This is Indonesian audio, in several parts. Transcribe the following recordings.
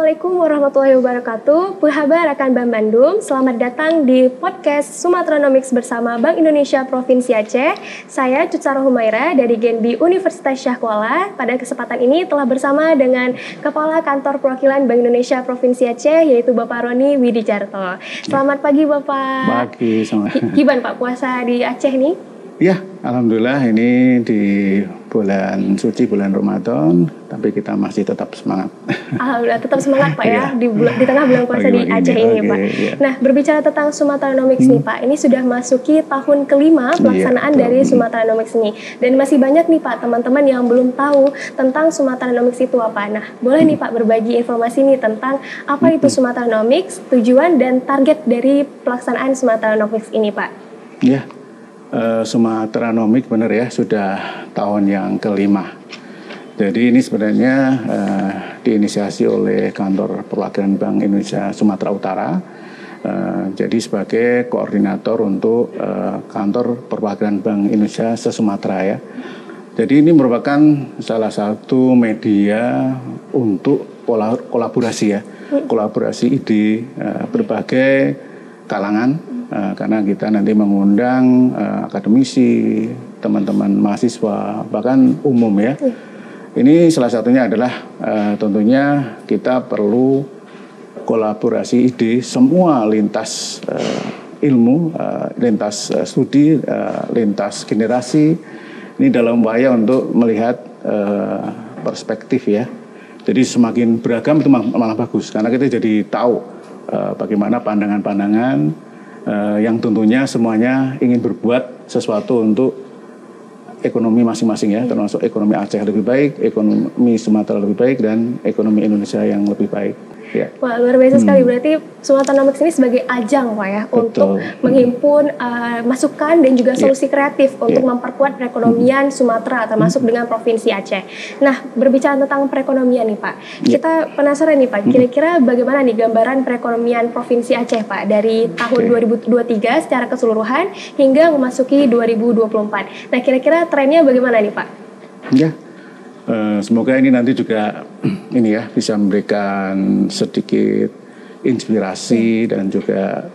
Assalamualaikum warahmatullahi wabarakatuh. Puhabar rekan Bank Bandung, selamat datang di podcast Sumatranomics bersama Bank Indonesia Provinsi Aceh. Saya Cutsaro Humaira dari Genbi Universitas Syah Kuala. Pada kesempatan ini telah bersama dengan Kepala Kantor Perwakilan Bank Indonesia Provinsi Aceh, yaitu Bapak Roni Widijarto. Selamat pagi Bapak. Pagi, selamat. Gimana Pak puasa di Aceh nih? Ya, alhamdulillah ini di bulan suci, bulan Ramadan, tapi kita masih tetap semangat. Alhamdulillah tetap semangat Pak ya, di tengah bulan puasa di Aceh ini Pak. Yeah. Nah, berbicara tentang Sumatranomics nih Pak, ini sudah masuki tahun kelima pelaksanaan dari Sumatranomics ini. Dan masih banyak nih Pak teman-teman yang belum tahu tentang Sumatranomics itu apa. Nah, boleh nih Pak berbagi informasi nih tentang apa itu Sumatranomics, tujuan dan target dari pelaksanaan Sumatranomics ini Pak. Ya. Sumatranomics benar ya, sudah tahun yang kelima. Jadi ini sebenarnya diinisiasi oleh Kantor Perwakilan Bank Indonesia Sumatera Utara. Jadi sebagai koordinator untuk Kantor Perwakilan Bank Indonesia se-Sumatera ya. Jadi ini merupakan salah satu media untuk kolaborasi ya, kolaborasi ide berbagai kalangan. Karena kita nanti mengundang akademisi, teman-teman mahasiswa, bahkan umum ya. Ini salah satunya adalah tentunya kita perlu kolaborasi ide semua lintas ilmu, lintas studi, lintas generasi. Ini dalam upaya untuk melihat perspektif ya. Jadi semakin beragam itu malah bagus, karena kita jadi tahu bagaimana pandangan-pandangan yang tentunya semuanya ingin berbuat sesuatu untuk ekonomi masing-masing ya, termasuk ekonomi Aceh lebih baik, ekonomi Sumatera lebih baik, dan ekonomi Indonesia yang lebih baik. Ya. Wah, luar biasa sekali. Berarti Sumatranomics ini sebagai ajang Pak ya, untuk menghimpun masukan dan juga solusi kreatif untuk memperkuat perekonomian Sumatera, termasuk dengan Provinsi Aceh. Nah, berbicara tentang perekonomian nih Pak, kita penasaran nih Pak, kira-kira bagaimana nih gambaran perekonomian Provinsi Aceh Pak dari tahun 2023 secara keseluruhan hingga memasuki 2024. Nah, kira-kira trennya bagaimana nih Pak? Ya. Semoga ini nanti juga ini ya bisa memberikan sedikit inspirasi dan juga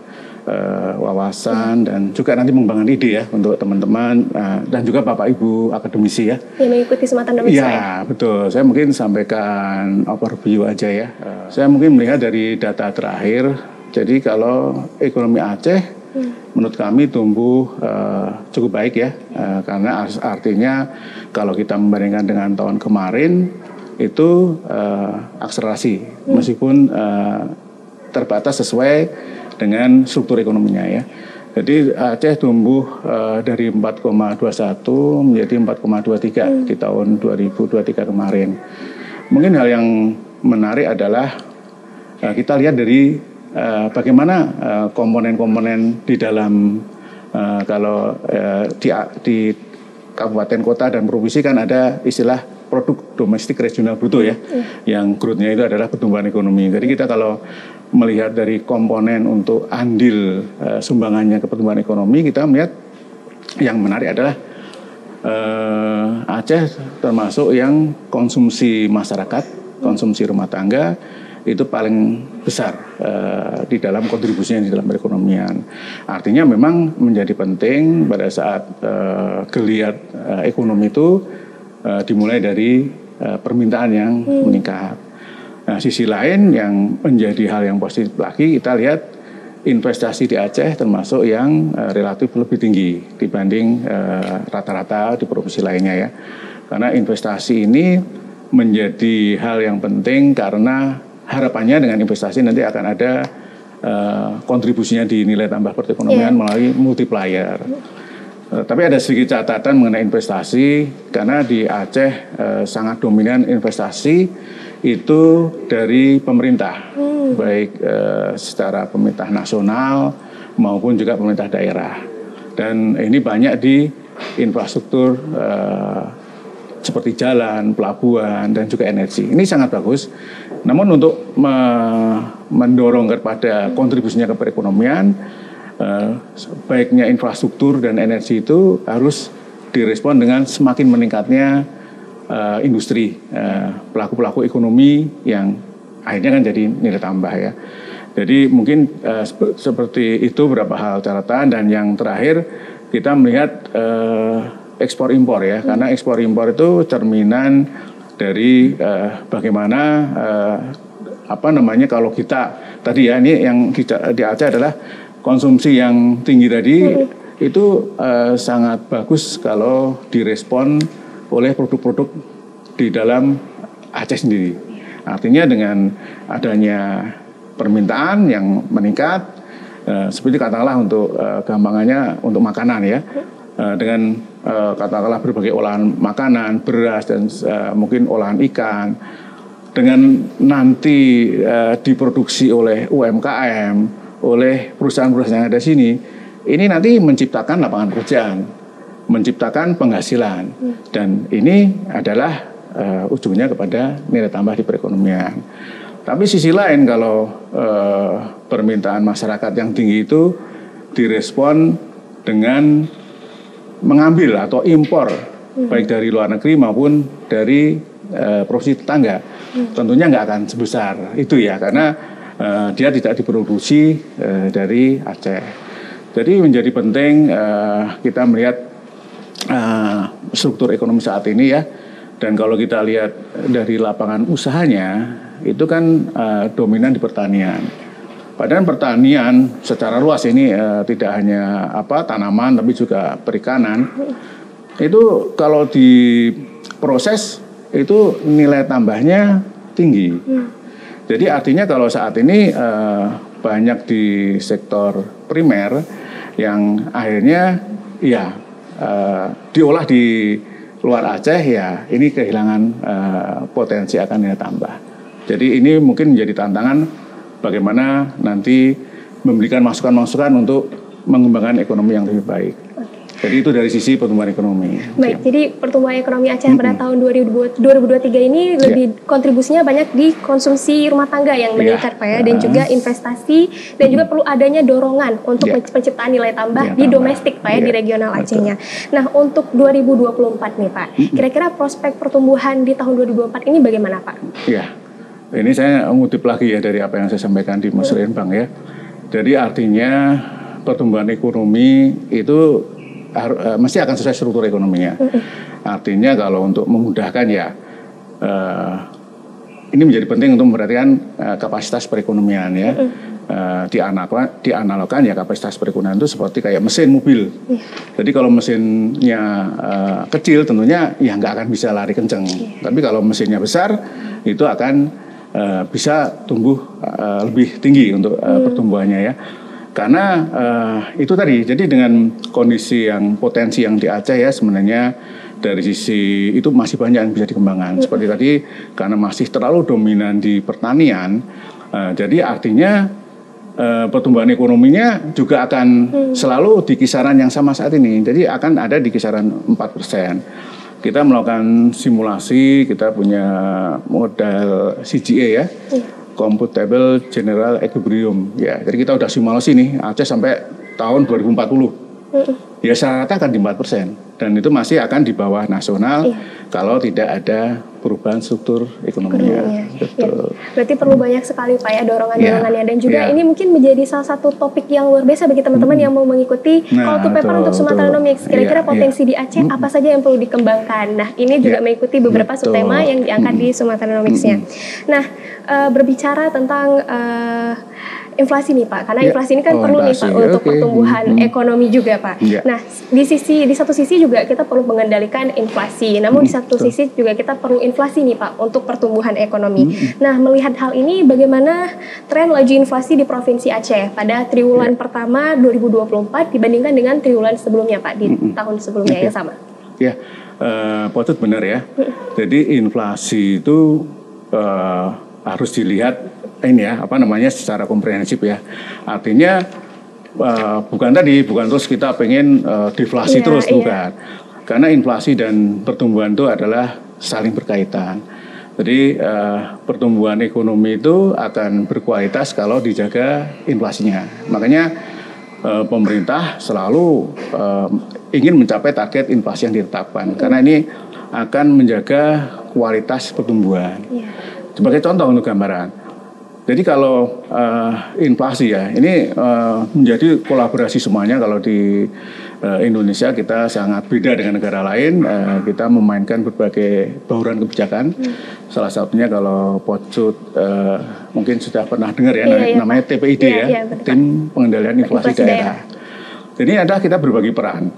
wawasan dan juga nanti mengembangkan ide ya untuk teman-teman dan juga Bapak Ibu akademisi ya. Yang mengikuti Sumatranomics ya. Ya betul. Saya mungkin sampaikan overview aja ya. Saya mungkin melihat dari data terakhir. Jadi kalau ekonomi Aceh menurut kami tumbuh cukup baik ya, karena artinya kalau kita membandingkan dengan tahun kemarin itu akselerasi meskipun terbatas sesuai dengan struktur ekonominya ya. Jadi Aceh tumbuh dari 4,21 menjadi 4,23 di tahun 2023 kemarin. Mungkin hal yang menarik adalah kita lihat dari bagaimana komponen-komponen di dalam kalau di kabupaten kota dan provinsi kan ada istilah produk domestik regional bruto ya, yang growth-nya itu adalah pertumbuhan ekonomi. Jadi kita kalau melihat dari komponen untuk andil sumbangannya ke pertumbuhan ekonomi, kita melihat yang menarik adalah Aceh termasuk yang konsumsi masyarakat, konsumsi rumah tangga itu paling besar di dalam kontribusinya di dalam perekonomian. Artinya memang menjadi penting pada saat geliat ekonomi itu dimulai dari permintaan yang meningkat. Nah, sisi lain yang menjadi hal yang positif lagi, kita lihat investasi di Aceh termasuk yang relatif lebih tinggi dibanding rata-rata di provinsi lainnya ya. Karena investasi ini menjadi hal yang penting karena harapannya dengan investasi nanti akan ada kontribusinya di nilai tambah perekonomian melalui multiplier. Tapi ada sedikit catatan mengenai investasi, karena di Aceh sangat dominan investasi itu dari pemerintah, baik secara pemerintah nasional maupun juga pemerintah daerah. Dan ini banyak di infrastruktur seperti jalan, pelabuhan, dan juga energi. Ini sangat bagus. Namun untuk mendorong kepada kontribusinya ke perekonomian, baiknya infrastruktur dan energi itu harus direspon dengan semakin meningkatnya industri, pelaku-pelaku ekonomi yang akhirnya kan jadi nilai tambah ya. Jadi mungkin seperti itu beberapa hal catatan. Dan yang terakhir kita melihat ekspor impor ya, karena ekspor impor itu cerminan dari bagaimana kalau kita tadi ya, ini yang di Aceh adalah konsumsi yang tinggi tadi itu sangat bagus kalau direspon oleh produk-produk di dalam Aceh sendiri. Artinya dengan adanya permintaan yang meningkat, seperti katakanlah untuk gampangannya untuk makanan ya, dengan katakanlah berbagai olahan makanan, beras dan mungkin olahan ikan, dengan nanti diproduksi oleh UMKM, oleh perusahaan-perusahaan yang ada di sini, ini nanti menciptakan lapangan pekerjaan, menciptakan penghasilan, dan ini adalah ujungnya kepada nilai tambah di perekonomian. Tapi sisi lain kalau permintaan masyarakat yang tinggi itu direspon dengan mengambil atau impor baik dari luar negeri maupun dari provinsi tetangga, tentunya nggak akan sebesar itu ya, karena dia tidak diproduksi dari Aceh. Jadi menjadi penting kita melihat struktur ekonomi saat ini ya. Dan kalau kita lihat dari lapangan usahanya, itu kan dominan di pertanian. Padahal pertanian secara luas ini tidak hanya tanaman, tapi juga perikanan. Itu kalau diproses itu nilai tambahnya tinggi. Jadi artinya kalau saat ini banyak di sektor primer yang akhirnya ya diolah di luar Aceh, ya ini kehilangan potensi akan nilai tambah. Jadi ini mungkin menjadi tantangan bagaimana nanti memberikan masukan-masukan untuk mengembangkan ekonomi yang lebih baik. Jadi itu dari sisi pertumbuhan ekonomi. Baik, jadi pertumbuhan ekonomi Aceh pada tahun 2023 ini lebih kontribusinya banyak di konsumsi rumah tangga yang meningkat Pak ya, dan juga investasi, dan juga perlu adanya dorongan untuk penciptaan nilai tambah di domestik Pak ya, di regional Acehnya. Nah, untuk 2024 nih Pak, kira-kira prospek pertumbuhan di tahun 2024 ini bagaimana Pak? Ya, ini saya ngutip lagi ya dari apa yang saya sampaikan di Muslimin Bang ya. Jadi artinya pertumbuhan ekonomi itu mesti akan sesuai struktur ekonominya. Artinya kalau untuk memudahkan ya, ini menjadi penting untuk memperhatikan kapasitas perekonomian ya. Dianalogkan ya, kapasitas perekonomian itu seperti kayak mesin mobil. Jadi kalau mesinnya kecil tentunya ya nggak akan bisa lari kenceng. Tapi kalau mesinnya besar itu akan bisa tumbuh lebih tinggi untuk pertumbuhannya ya. Karena itu tadi, jadi dengan kondisi yang potensi yang di Aceh ya, sebenarnya dari sisi itu masih banyak yang bisa dikembangkan. Seperti tadi, karena masih terlalu dominan di pertanian, jadi artinya pertumbuhan ekonominya juga akan selalu di kisaran yang sama saat ini. Jadi akan ada di kisaran 4%. Kita melakukan simulasi, kita punya modal CGA ya. Computable General Equilibrium ya. Jadi kita udah simulasi nih Aceh sampai tahun 2040. Ya rata-rata akan di 4%, dan itu masih akan di bawah nasional kalau tidak ada perubahan struktur ekonominya. Betul. Ya. Berarti perlu banyak sekali Pak ya dorongan-dorongannya, dan juga ini mungkin menjadi salah satu topik yang luar biasa bagi teman-teman yang mau mengikuti call to paper untuk Sumatranomics. Kira-kira potensi di Aceh apa saja yang perlu dikembangkan. Nah, ini juga mengikuti beberapa subtema yang diangkat di Sumatranomics-nya. Nah, berbicara tentang inflasi nih Pak, karena inflasi ini kan perlu nih Pak untuk pertumbuhan ekonomi juga Pak. Nah, di satu sisi juga kita perlu mengendalikan inflasi, namun di satu sisi juga kita perlu inflasi nih Pak untuk pertumbuhan ekonomi. Nah, melihat hal ini, bagaimana tren laju inflasi di Provinsi Aceh pada triwulan pertama 2024 dibandingkan dengan triwulan sebelumnya Pak, di tahun sebelumnya yang sama? Ya, Potut benar ya. Jadi inflasi itu harus dilihat secara komprehensif ya. Artinya bukan terus kita pengen deflasi terus, bukan. Karena inflasi dan pertumbuhan itu adalah saling berkaitan. Jadi pertumbuhan ekonomi itu akan berkualitas kalau dijaga inflasinya. Makanya pemerintah selalu ingin mencapai target inflasi yang ditetapkan. Karena ini akan menjaga kualitas pertumbuhan. Sebagai contoh untuk gambaran, Jadi kalau inflasi ya, ini menjadi kolaborasi semuanya. Kalau di Indonesia kita sangat beda dengan negara lain. Kita memainkan berbagai bauran kebijakan. Salah satunya kalau Pocut mungkin sudah pernah dengar ya, namanya TPID Tim Pengendalian Inflasi Daerah. Jadi ada kita berbagi peran.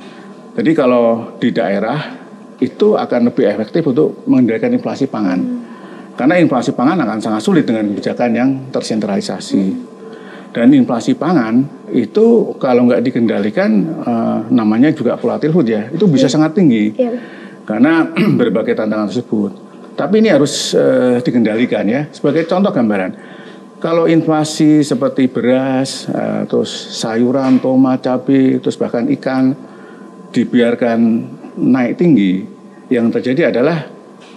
Jadi kalau di daerah itu akan lebih efektif untuk mengendalikan inflasi pangan. Karena inflasi pangan akan sangat sulit dengan kebijakan yang tersentralisasi. Dan inflasi pangan itu kalau nggak dikendalikan, namanya juga volatile food ya, itu bisa sangat tinggi. Karena berbagai tantangan tersebut. Tapi ini harus dikendalikan ya. Sebagai contoh gambaran, kalau inflasi seperti beras, terus sayuran, tomat, cabai, terus bahkan ikan dibiarkan naik tinggi, yang terjadi adalah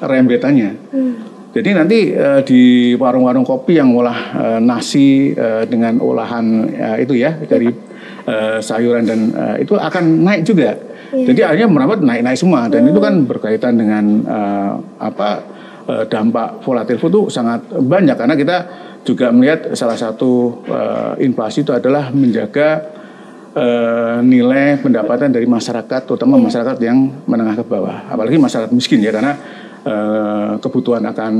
rembetannya. Jadi nanti di warung-warung kopi yang olah nasi dengan olahan itu ya dari sayuran dan itu akan naik juga. Jadi akhirnya merambat naik semua dan itu kan berkaitan dengan dampak volatile food itu sangat banyak karena kita juga melihat salah satu inflasi itu adalah menjaga nilai pendapatan dari masyarakat, terutama masyarakat yang menengah ke bawah, apalagi masyarakat miskin ya karena kebutuhan akan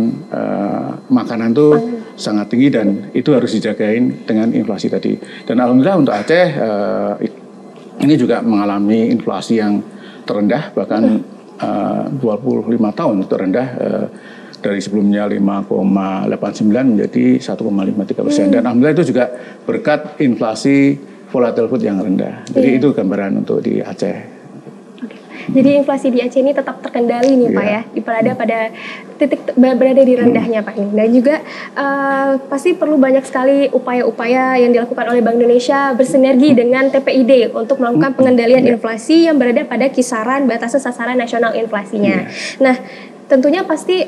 makanan itu sangat tinggi dan itu harus dijagain dengan inflasi tadi. Dan alhamdulillah untuk Aceh ini juga mengalami inflasi yang terendah bahkan 25 tahun terendah dari sebelumnya 5,89 menjadi 1,53%. Dan alhamdulillah itu juga berkat inflasi volatile food yang rendah. Jadi itu gambaran untuk di Aceh. Jadi inflasi di Aceh ini tetap terkendali nih Pak ya, berada pada titik berada di rendahnya Pak ini. Dan juga pasti perlu banyak sekali upaya-upaya yang dilakukan oleh Bank Indonesia bersinergi dengan TPID untuk melakukan pengendalian inflasi yang berada pada kisaran batasan sasaran nasional inflasinya. Nah, tentunya pasti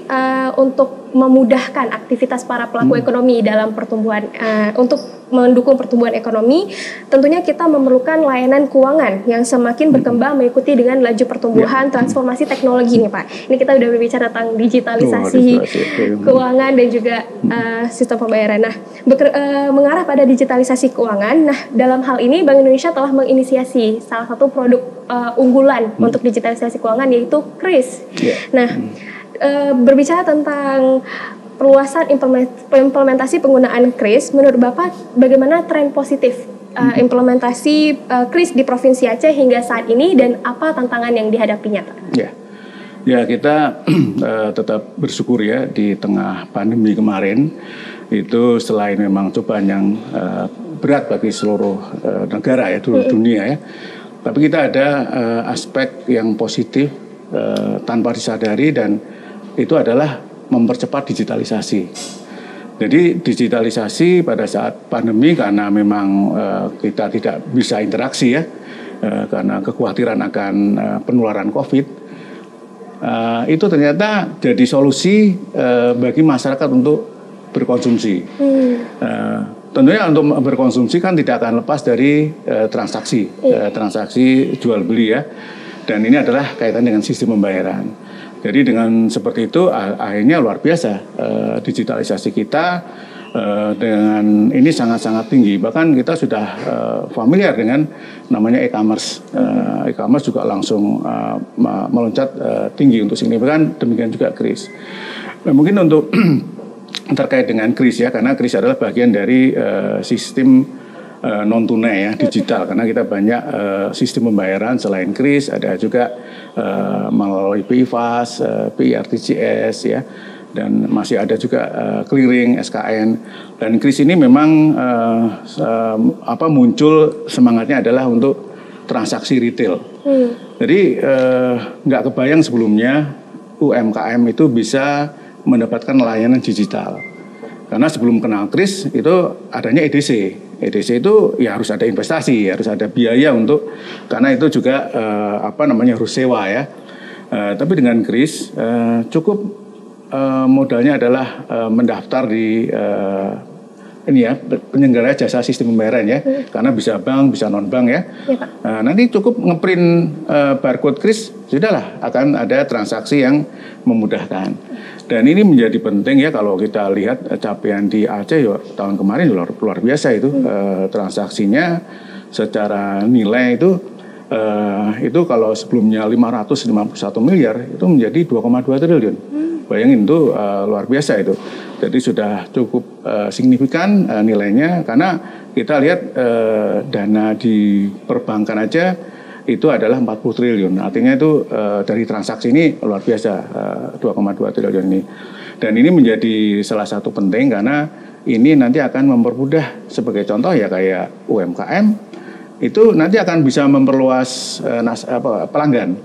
untuk memudahkan aktivitas para pelaku ekonomi dalam pertumbuhan, untuk mendukung pertumbuhan ekonomi, tentunya kita memerlukan layanan keuangan yang semakin berkembang mengikuti dengan laju pertumbuhan transformasi teknologi nih Pak. Ini kita udah berbicara tentang digitalisasi keuangan dan juga sistem pembayaran. Nah, mengarah pada digitalisasi keuangan. Nah, dalam hal ini Bank Indonesia telah menginisiasi salah satu produk unggulan untuk digitalisasi keuangan yaitu KRIS. Nah, berbicara tentang perluasan implementasi penggunaan KRIS, menurut Bapak bagaimana tren positif implementasi KRIS di Provinsi Aceh hingga saat ini dan apa tantangan yang dihadapinya Pak? Ya kita tetap bersyukur ya di tengah pandemi kemarin itu selain memang cobaan yang berat bagi seluruh negara ya dunia ya, tapi kita ada aspek yang positif tanpa disadari dan itu adalah mempercepat digitalisasi. Jadi digitalisasi pada saat pandemi karena memang kita tidak bisa interaksi ya karena kekhawatiran akan penularan COVID, itu ternyata jadi solusi bagi masyarakat untuk berkonsumsi. Tentunya untuk berkonsumsi kan tidak akan lepas dari transaksi jual beli ya, dan ini adalah kaitan dengan sistem pembayaran. Jadi dengan seperti itu akhirnya luar biasa digitalisasi kita dengan ini sangat-sangat tinggi. Bahkan kita sudah familiar dengan namanya e-commerce. E-commerce juga langsung meloncat tinggi untuk signifikan, demikian juga KRIS. Nah, mungkin untuk terkait dengan KRIS ya, karena KRIS adalah bagian dari sistem non tunai ya, digital, karena kita banyak sistem pembayaran selain KRIS, ada juga melalui BI-FAS, BI-RTGS ya, dan masih ada juga clearing, SKN. Dan KRIS ini memang muncul semangatnya adalah untuk transaksi retail. Jadi nggak kebayang sebelumnya UMKM itu bisa mendapatkan layanan digital. Karena sebelum kenal KRIS itu adanya EDC. EDC itu ya harus ada investasi, harus ada biaya untuk, karena itu juga harus sewa ya. Tapi dengan KRIS cukup modalnya adalah mendaftar di ini ya penyelenggara jasa sistem pembayaran ya, karena bisa bank, bisa non bank ya. Pak. Nanti cukup ngeprint barcode kris, sudahlah akan ada transaksi yang memudahkan. Dan ini menjadi penting ya kalau kita lihat capaian di Aceh ya, tahun kemarin luar biasa itu transaksinya secara nilai itu kalau sebelumnya 551 miliar itu menjadi 2,2 triliun. Bayangin itu luar biasa itu. Jadi sudah cukup signifikan nilainya karena kita lihat dana di perbankan aja itu adalah 40 triliun. Artinya itu dari transaksi ini luar biasa 2,2 triliun ini. Dan ini menjadi salah satu penting karena ini nanti akan mempermudah sebagai contoh ya kayak UMKM itu nanti akan bisa memperluas pelanggan.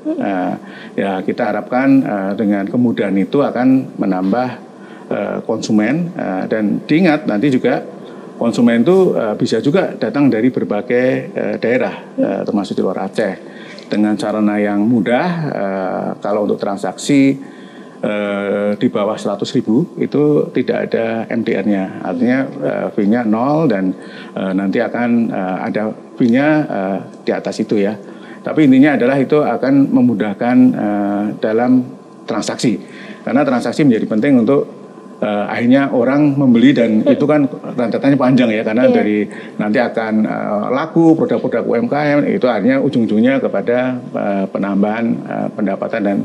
Ya kita harapkan dengan kemudahan itu akan menambah konsumen dan diingat nanti juga konsumen itu bisa juga datang dari berbagai daerah termasuk di luar Aceh dengan sarana yang mudah. Kalau untuk transaksi di bawah 100.000 itu tidak ada MDR-nya, artinya fee-nya 0 dan nanti akan ada fee-nya di atas itu ya. Tapi intinya adalah itu akan memudahkan dalam transaksi karena transaksi menjadi penting untuk akhirnya orang membeli dan itu kan rentetannya panjang ya karena dari nanti akan laku produk-produk UMKM itu akhirnya ujung-ujungnya kepada penambahan pendapatan dan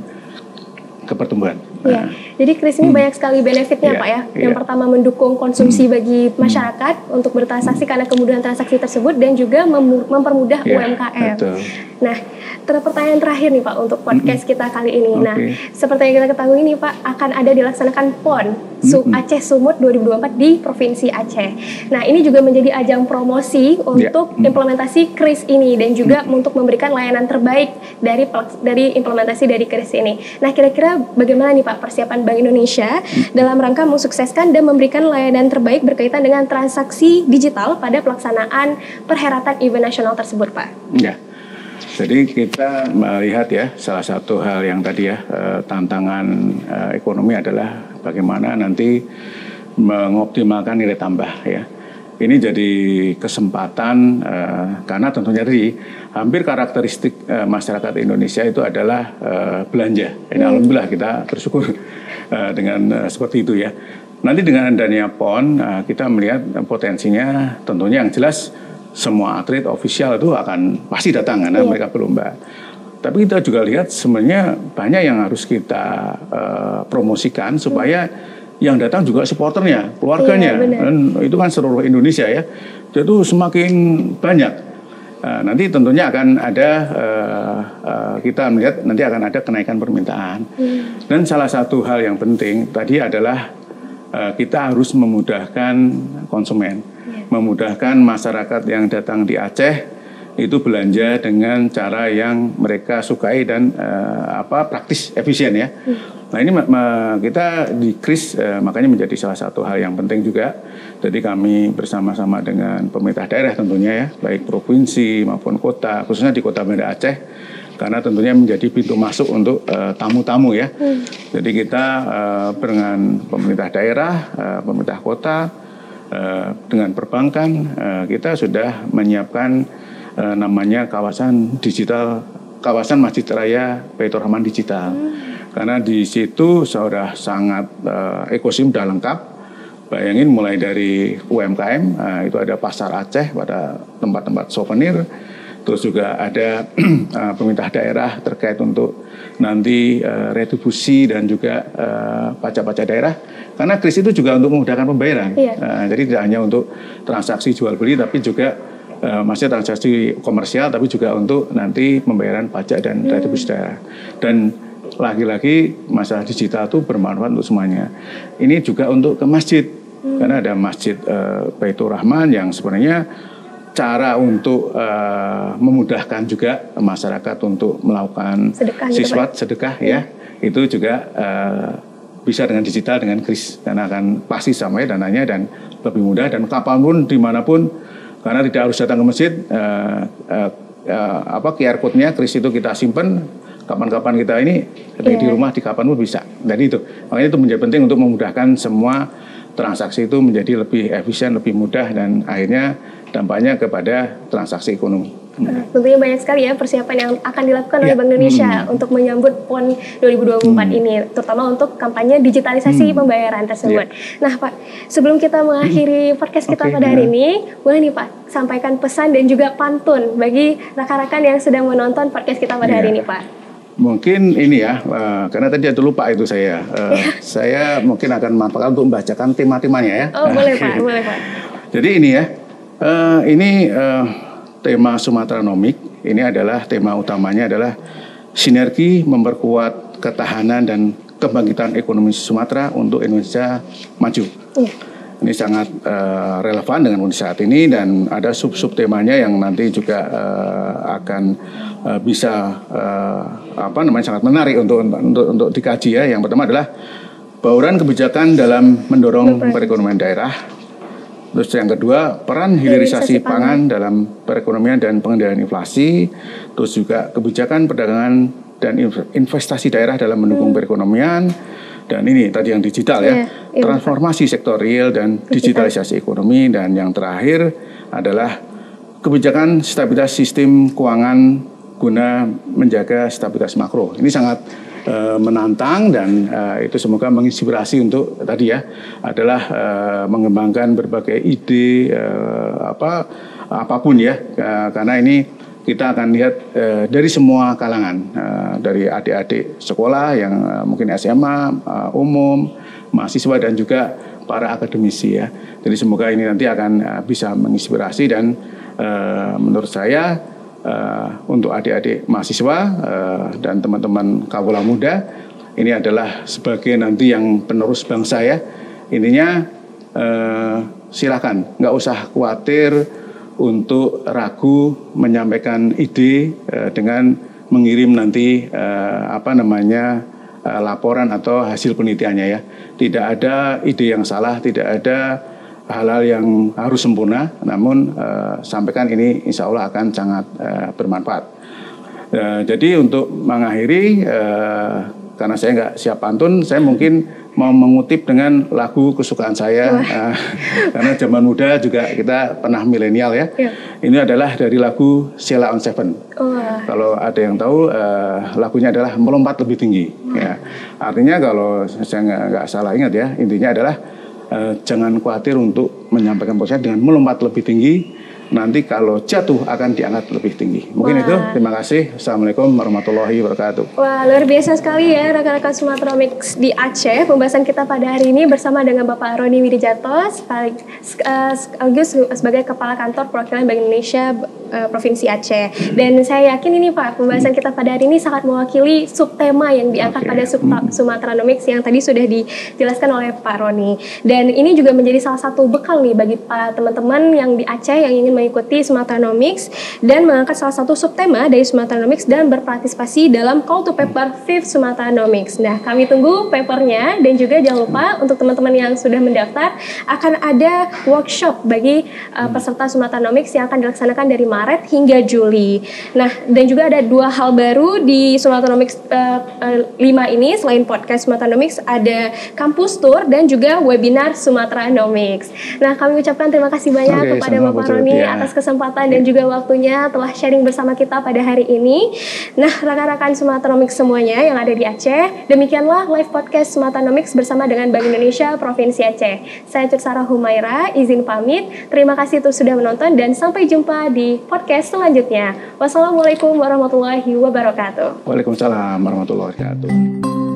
kepertumbuhan. Iya, jadi kris ini banyak sekali benefitnya Pak ya. Yang pertama mendukung konsumsi bagi masyarakat untuk bertransaksi karena kemudahan transaksi tersebut dan juga mempermudah UMKM. Betul. Nah, pertanyaan terakhir nih Pak untuk podcast kita kali ini. Nah, seperti yang kita ketahui nih Pak akan ada dilaksanakan PON Aceh Sumut 2024 di Provinsi Aceh. Nah, ini juga menjadi ajang promosi untuk implementasi kris ini dan juga untuk memberikan layanan terbaik dari implementasi dari kris ini. Nah, kira-kira bagaimana nih Pak persiapan Bank Indonesia dalam rangka mensukseskan dan memberikan layanan terbaik berkaitan dengan transaksi digital pada pelaksanaan perhelatan event nasional tersebut Pak? Ya. Jadi kita melihat ya salah satu hal yang tadi ya tantangan ekonomi adalah bagaimana nanti mengoptimalkan nilai tambah ya. Ini jadi kesempatan karena tentunya tadi hampir karakteristik masyarakat Indonesia itu adalah belanja. Ini alhamdulillah kita bersyukur dengan seperti itu ya. Nanti dengan adanya PON kita melihat potensinya tentunya yang jelas semua atlet ofisial itu akan pasti datang karena mereka berlomba. Tapi kita juga lihat sebenarnya banyak yang harus kita promosikan supaya yang datang juga supporternya, keluarganya. Dan itu kan seluruh Indonesia ya. Jadi semakin banyak. Nanti tentunya akan ada kita melihat nanti akan ada kenaikan permintaan. Dan salah satu hal yang penting tadi adalah kita harus memudahkan konsumen, memudahkan masyarakat yang datang di Aceh itu belanja dengan cara yang mereka sukai dan praktis, efisien ya. Nah ini kita di kris makanya menjadi salah satu hal yang penting juga. Jadi kami bersama-sama dengan pemerintah daerah tentunya ya, baik provinsi maupun kota, khususnya di Kota Banda Aceh, karena tentunya menjadi pintu masuk untuk tamu-tamu ya. Jadi kita dengan pemerintah daerah, pemerintah kota, dengan perbankan, kita sudah menyiapkan namanya kawasan digital, kawasan Masjid Raya Baitur Rahman Digital. Karena di situ sudah sangat ekosistem sudah lengkap. Bayangin mulai dari UMKM, itu ada pasar Aceh pada tempat-tempat souvenir. Terus juga ada pemerintah daerah terkait untuk nanti retribusi dan juga pajak-pajak daerah. Karena kris itu juga untuk memudahkan pembayaran. Jadi tidak hanya untuk transaksi jual beli, tapi juga masih transaksi komersial, tapi juga untuk nanti pembayaran pajak dan retribusi daerah. Dan lagi-lagi masalah digital itu bermanfaat untuk semuanya. Ini juga untuk ke masjid, karena ada masjid Baitur Rahman yang sebenarnya cara untuk memudahkan juga masyarakat untuk melakukan sedekah ya, itu juga bisa dengan digital dengan kris, karena akan pasti sampai dananya dan lebih mudah dan kapanpun dimanapun, karena tidak harus datang ke masjid. QR code-nya kris itu kita simpan kapan-kapan kita ini di rumah di kapanpun bisa. Jadi itu makanya itu menjadi penting untuk memudahkan semua transaksi itu menjadi lebih efisien, lebih mudah, dan akhirnya dampaknya kepada transaksi ekonomi. Tentunya banyak sekali ya persiapan yang akan dilakukan oleh Bank Indonesia untuk menyambut PON 2024 ini, terutama untuk kampanye digitalisasi pembayaran tersebut. Nah Pak, sebelum kita mengakhiri podcast kita pada hari ini, boleh nih Pak sampaikan pesan dan juga pantun bagi rekan-rekan yang sedang menonton podcast kita pada hari ini Pak. Mungkin ini ya, karena tadi ada lupa itu saya. Saya mungkin akan manfaatkan untuk membacakan tema-temanya ya. Oh boleh Pak, boleh Pak. Jadi ini ya, tema Sumatranomics ini adalah tema utamanya adalah sinergi memperkuat ketahanan dan kebangkitan ekonomi Sumatera untuk Indonesia maju. Ini sangat relevan dengan kondisi saat ini, dan ada sub-sub temanya yang nanti juga akan bisa sangat menarik untuk dikaji ya. Yang pertama adalah bauran kebijakan dalam mendorong perekonomian daerah. Terus yang kedua, peran hilirisasi pangan dalam perekonomian dan pengendalian inflasi. Terus juga kebijakan perdagangan dan investasi daerah dalam mendukung perekonomian. Dan ini tadi yang digital ya, transformasi sektor real dan digitalisasi ekonomi. Dan yang terakhir adalah kebijakan stabilitas sistem keuangan guna menjaga stabilitas makro. Ini sangat menantang, dan itu semoga menginspirasi untuk tadi ya, adalah mengembangkan berbagai ide apapun ya, karena ini kita akan lihat dari semua kalangan, dari adik-adik sekolah yang mungkin SMA, umum, mahasiswa, dan juga para akademisi ya. Jadi semoga ini nanti akan bisa menginspirasi, dan menurut saya untuk adik-adik mahasiswa dan teman-teman kawula muda, ini adalah sebagai nanti yang penerus bangsa ya. Intinya silakan, nggak usah khawatir untuk ragu menyampaikan ide dengan mengirim nanti laporan atau hasil penelitiannya ya. Tidak ada ide yang salah, tidak ada hal-hal yang harus sempurna, namun sampaikan ini insya Allah akan sangat bermanfaat. Jadi untuk mengakhiri, karena saya nggak siap pantun, saya mungkin mau mengutip dengan lagu kesukaan saya, karena zaman muda juga kita pernah milenial ya. Ini adalah dari lagu Sheila on 7. Kalau ada yang tahu, lagunya adalah Melompat Lebih Tinggi. Ya. Artinya kalau saya nggak salah ingat ya, intinya adalah jangan khawatir untuk menyampaikan pesan dengan melompat lebih tinggi. Nanti kalau jatuh akan diangkat lebih tinggi. Mungkin itu. Terima kasih. Assalamualaikum warahmatullahi wabarakatuh. Wah, luar biasa sekali ya rekan-rekan Sumatranomics di Aceh. Pembahasan kita pada hari ini bersama dengan Bapak Roni Widijarto sekaligus sebagai Kepala Kantor Perwakilan Bank Indonesia Provinsi Aceh. Dan saya yakin ini Pak, pembahasan kita pada hari ini sangat mewakili subtema yang diangkat pada Sumatranomics yang tadi sudah dijelaskan oleh Pak Roni. Dan ini juga menjadi salah satu bekal nih bagi para teman-teman yang di Aceh yang ingin mengikuti Sumatranomics dan mengangkat salah satu subtema dari Sumatranomics dan berpartisipasi dalam Call to Paper 5th Sumatranomics. Nah, kami tunggu papernya, dan juga jangan lupa untuk teman-teman yang sudah mendaftar akan ada workshop bagi peserta Sumatranomics yang akan dilaksanakan dari Maret hingga Juli. Nah, dan juga ada dua hal baru di Sumatranomics 5 ini. Selain podcast Sumatranomics, ada kampus tour dan juga webinar Sumatranomics. Nah, kami ucapkan terima kasih banyak kepada Bapak Roni atas kesempatan dan juga waktunya telah sharing bersama kita pada hari ini. Nah, rekan-rekan Sumatranomics semuanya yang ada di Aceh, demikianlah live podcast Sumatranomics bersama dengan Bank Indonesia Provinsi Aceh. Saya Cursara Humaira, izin pamit. Terima kasih untuk sudah menonton, dan sampai jumpa di podcast selanjutnya. Wassalamualaikum warahmatullahi wabarakatuh. Waalaikumsalam warahmatullahi wabarakatuh.